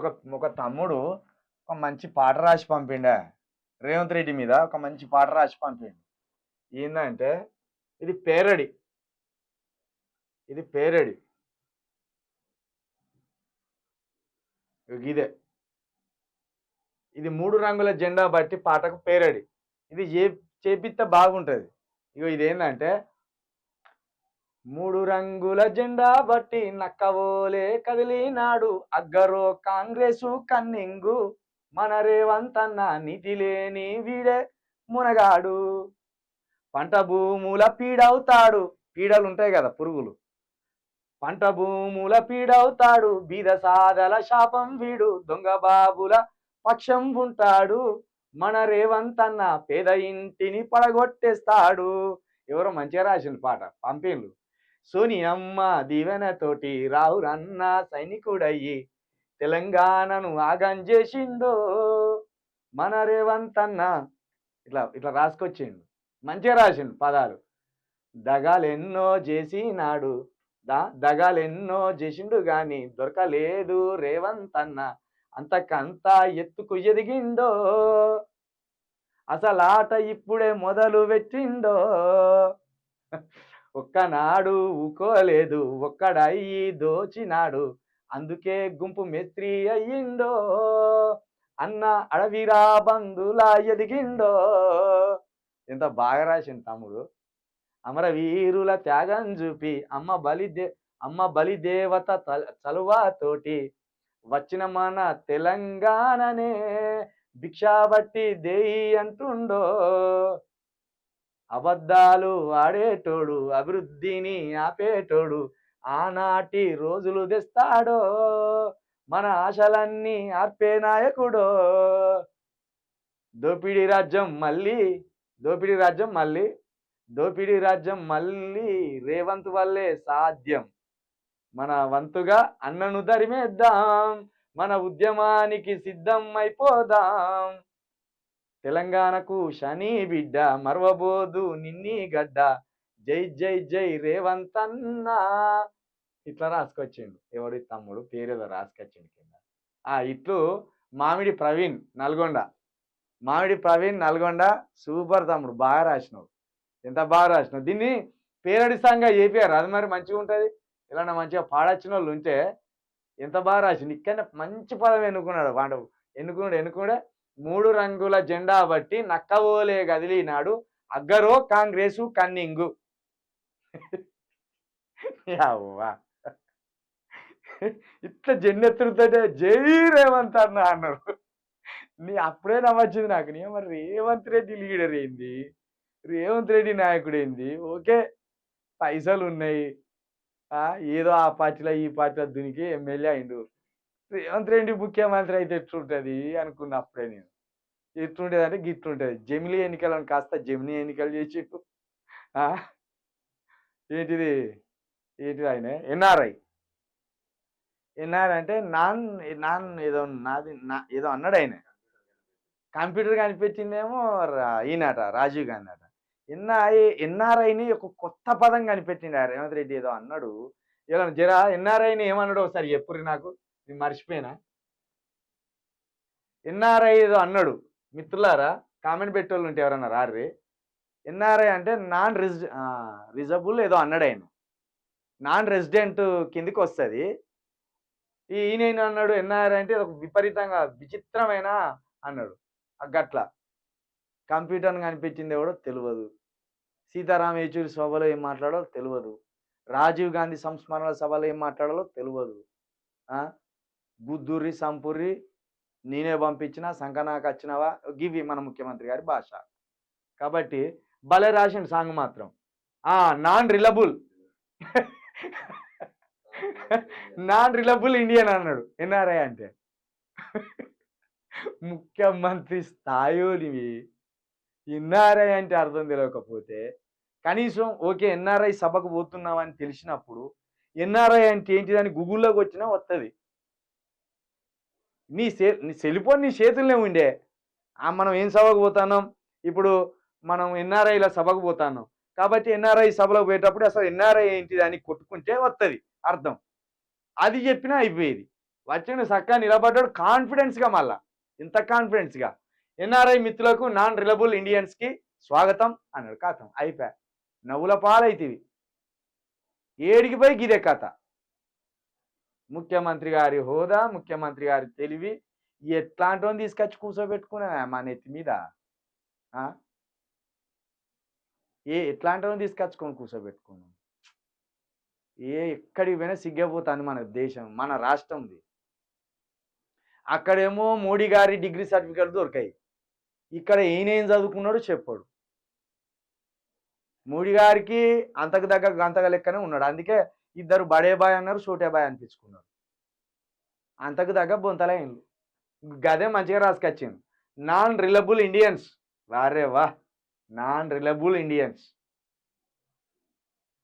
ఒక ఒక తమ్ముడు ఒక మంచి పాట రాసి పంపిండా రేవంత్ రెడ్డి మీద ఒక మంచి పాట రాసి పంపిండు. ఏందంటే ఇది పేరడి. ఇది పేరడి. ఇదే. ఇది 3 రంగుల జెండా బట్టి పాటకు పేరడి. ఇది చేపిస్తే బాగుంటది. ఇగో ఇదేందంటే 3 రంగుల జెండా బట్టి నక్కవోలే కదిలినాడు అగ్గరో కాంగ్రెసు కన్నింగు మన రేవంతన్న నీతి లేని వీడే మునగాడు పంట భూముల పీడవుతాడు. పీడలు ఉంటాయి కదా పురుగులు. పంట భూముల పీడవుతాడు బీద సాదల శాపం వీడు దొంగ బాబుల పక్షం ఉంటాడు మన రేవంతన్న పేద ఇంటిని పడగొట్టేస్తాడు. ఎవరో మంచిగా రాసిన పాట పంపిన్లు. సోనియమ్మ దీవెనతోటి రాహురన్న సైనికుడయ్యి తెలంగాణను ఆగం చేసిండో మన రేవంతన్న. ఇట్లా ఇట్లా రాసుకొచ్చిండు. మంచిగా రాసిండు పదాలు. దగాలెన్నో చేసినాడు దగాలెన్నో చేసిండు గాని దొరకలేదు రేవంతన్న అంతకంతా ఎత్తుకు ఎదిగిండో అసలాట ఇప్పుడే మొదలు పెట్టిండో ఒక్కనాడు ఊకోలేదు ఒక్కడయ్యి దోచినాడు అందుకే గుంపు మేస్త్రి అయ్యిండో అన్న అడవిరా బంధులా ఎదిగిండో. ఎంత బాగా రాసింది తమ్ముడు. అమరవీరుల త్యాగం చూపి అమ్మ బలిదేవత చలువతోటి వచ్చిన మన తెలంగాణనే భిక్షాబట్టి దేయి అంటుండో. అబద్ధాలు ఆడేటోడు అభివృద్ధిని ఆపేటోడు ఆనాటి రోజులు తెస్తాడో మన ఆశలన్నీ ఆర్పే నాయకుడో. దోపిడీ రాజ్యం మళ్ళీ రేవంత్ వల్లే సాధ్యం. మన వంతుగా అన్నను తరిమేద్దాం మన ఉద్యమానికి సిద్ధం అయిపోదాం. తెలంగాణకు శని బిడ్డ మరవబోదు నిన్ని గడ్డ జై జై జై రేవంత్ అన్న. ఇట్లా రాసుకొచ్చిండు. ఎవడి తమ్ముడు పేరేదో రాసుకొచ్చిండు కింద. ఇట్లు మామిడి ప్రవీణ్ నల్గొండ. సూపర్ తమ్ముడు, బాగా రాసినావు. ఎంత బాగా రాసినావు. దీన్ని పేరడి సాంగ్గా చేపియారు. అది మరి మంచిగా ఉంటుంది. ఇలా మంచిగా పాడొచ్చిన వాళ్ళు ఉంటే ఎంత బాగా రాసిండు. ఇక్కడ మంచి పదం ఎన్నుకున్నాడు వాడు. ఎన్నుకున్నాడే 3 రంగుల జెండా బట్టి నక్కవోలే కదిలినాడు అగ్గరో కాంగ్రెసు కన్నింగు. ఇట్లా జెండెత్తుడితోటే జై రేవంత్ అన్న అన్నారు. అప్పుడే నమ్మొచ్చింది నాకు. మరి రేవంత్ రెడ్డి లీడర్ ఏంది, రేవంత్ రెడ్డి నాయకుడు ఏంది? ఓకే, పైసలు ఉన్నాయి, ఏదో ఆ పార్టీలో ఈ పార్టీలో దునికి ఎమ్మెల్యే అయిండు. రేవంత్ రెడ్డి ముఖ్యమంత్రి అయితే ఎట్లుంటుంది అనుకున్నా అప్పుడే నేను. ఎట్లుంటుంది అంటే గిట్లుంటుంది. జమిలీ ఎన్నికలను కాస్త జమినీ ఎన్నికలు చేసిండు. ఏంటిది ఆయన ఎన్ఆర్ఐ అంటే నాన్ ఏదో అన్నాడు ఆయన. కంప్యూటర్ కనిపెట్టిందేమో ఈయనట, రాజీవ్ గాంధీ అట. ఎన్ఆర్ఐని ఒక కొత్త పదం కనిపెట్టిండు రేవంత్ రెడ్డి. ఏదో అన్నాడు. ఇలా జరా ఎన్ఆర్ఐని ఏమన్నాడు ఒకసారి చెప్పుర్రి నాకు, నేను మర్చిపోయినా. ఎన్ఆర్ఐ ఏదో అన్నాడు. మిత్రులారా కామెంట్ పెట్టేవాళ్ళు ఉంటే ఎవరన్నా రారి. ఎన్ఆర్ఐ అంటే నాన్ రిజబుల్ ఏదో అన్నాడు ఆయన. నాన్ రెసిడెంట్ కిందికి వస్తుంది. ఈయన అన్నాడు ఎన్ఆర్ఐ అంటే ఒక విపరీతంగా విచిత్రమైన అన్నాడు. గట్ల కంప్యూటర్ని కనిపించింది ఎవడో తెలియదు. సీతారాం యేచూరి సభలో ఏం మాట్లాడాలో తెలియదు. రాజీవ్ గాంధీ సంస్మరణ సభలో ఏం మాట్లాడాలో తెలియదు. గుద్దూరి సంపూరి నేనే పంపించిన సంకనాకు వచ్చినవా గివి మన ముఖ్యమంత్రి గారి భాష. కాబట్టి భలే రాసిండు సాంగ్ మాత్రం. నాన్ రిలబుల్ ఇండియన్ అన్నాడు ఎన్ఆర్ఐ అంటే. ముఖ్యమంత్రి స్థాయినివి ఎన్ఆర్ఐ అంటే అర్థం తెలియకపోతే కనీసం ఓకే ఎన్ఆర్ఐ సభకు పోతున్నామని తెలిసినప్పుడు ఎన్ఆర్ఐ అంటే ఏంటిదని గూగుల్లోకి వచ్చినా వస్తుంది. నీ సెల్ఫోన్ నీ చేతుల్లోనే ఉండే. మనం ఏం సభకు పోతున్నాం, ఇప్పుడు మనం ఎన్ఆర్ఐల సభకు పోతున్నాం కాబట్టి ఎన్ఆర్ఐ సభలోకి పోయేటప్పుడు అసలు ఎన్ఆర్ఐ ఏంటిది అని కొట్టుకుంటే వస్తుంది అర్థం. అది చెప్పినా అయిపోయేది. వచ్చిండు చక్కగా నిలబడ్డాడు కాన్ఫిడెన్స్గా. మళ్ళా ఇంత కాన్ఫిడెన్స్గా ఎన్ఆర్ఐ మిత్రులకు నాన్ రిలబుల్ ఇండియన్స్కి స్వాగతం అన్నాడు. కథం అయిపోయా. నవ్వుల పాలైతివి. ఏడికి పోయి గిదే కథ. ముఖ్యమంత్రి గారి హోదా, ముఖ్యమంత్రి గారి తెలివి ఎట్లాంటి తీసుకొచ్చి కూర్చోబెట్టుకున్నా మా నెత్తి మీద. ఎట్లాంటి తీసుకొచ్చుకొని కూర్చోబెట్టుకున్నాం. ఎక్కడికి పోయినా సిగ్గపోతుంది మన దేశం, మన రాష్ట్రంది. అక్కడేమో మోడీ గారి డిగ్రీ సర్టిఫికేట్ దొరికాయి, ఇక్కడ ఈయనేం చదువుకున్నాడు చెప్పాడు. మోడీ గారికి అంతకు దగ్గర గంతగా లెక్కనే ఉన్నాడు, అందుకే ఇద్దరు బడే బాయ్ అన్నారు, చోటే బాయ్ అనిపించుకున్నారు. అంతకు దగ్గర బొంతలైండు. గదే మంచిగా రాసుకొచ్చింది, నాన్ రిలబుల్ ఇండియన్స్. వారే వా, నాన్ రిలబుల్ ఇండియన్స్.